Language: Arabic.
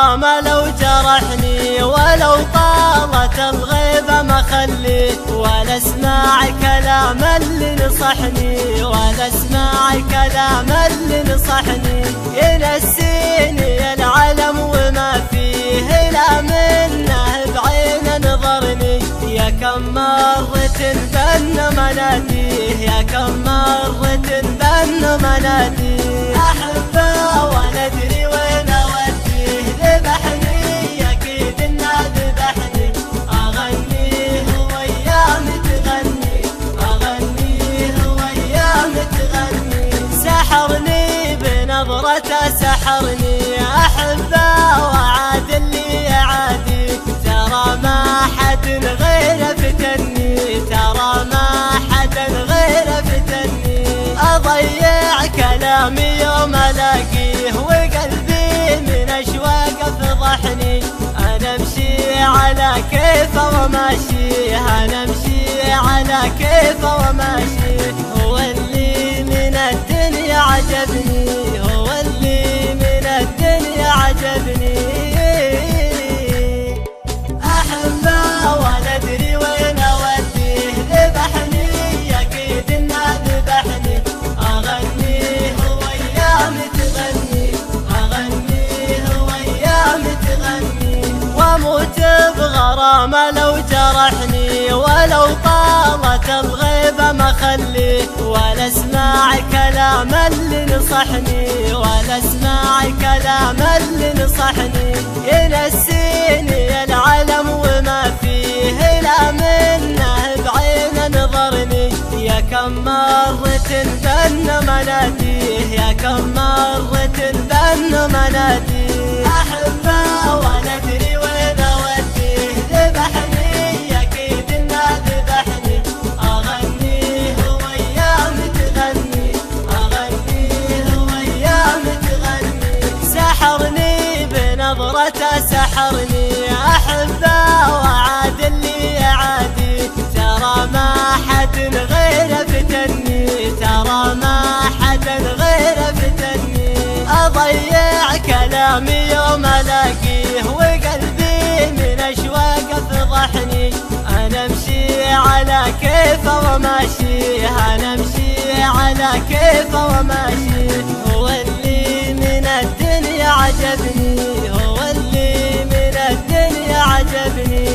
غرامة لو جرحني ولو طالت الغيبة ما خلي، ولا اسمع كلام اللي نصحني، ولا اسمع كلام اللي نصحني. ينسيني العلم وما فيه لا منه بعين نظرني. يا كم مرة بن مناديه، يا كم مرة بن مناديه. أحبه ولا أدري وين أوديه، ذبحني أكيد إنه ذبحني. أغنيه وأيام تغني، أغنيه وأيام تغني. سحرني بنظرته سحرني، أحبه وعاد اللي يعادي. ترى ما حد غيره فتني، ترى ما حد غيره فتني. أضيع كلامي يوم ألاقيه، وقلبي من أشواقه فضحني. أنا أمشي على كيفه وماشي، أنا أمشي على كيفه وماشي. هو اللي من الدنيا عجبني، هو اللي من الدنيا عجبني. أحبه ولا أدري وين أوديه، ذبحني أكيد إنه ذبحني. أغنيه وأيام تغني، أغنيه وأيام تغني. وأموت بغرامة لو جرحني ولو طالت الغيبة ما خلي، ولا اسمع كلام اللي نصحني، ولا اسمع كلام اللي نصحني. ينسيني العلم وما فيه لا منه بعين نظرني. يا كم مرة بن مناديه، يا كم مرة بن مناديه. أحبه ولا أدري وين أوديه، ذبحني أكيد إنه ذبحني. أغنيه وأيام تغني، أغنيه وأيام تغني. سحرني بنظرته سحرني، أحبه وعاد اللي يعادي. ترى ما حد غيره فتني، ترى ما حد غيره فتني. أضيع كلامي يوم ألاقيه، وقلبي من أشواقه فضحني. أنا أمشي على كيفه وماشي، أنا أمشي على كيفه وماشي. هو اللي من الدنيا عجبني، هو اللي من الدنيا عجبني.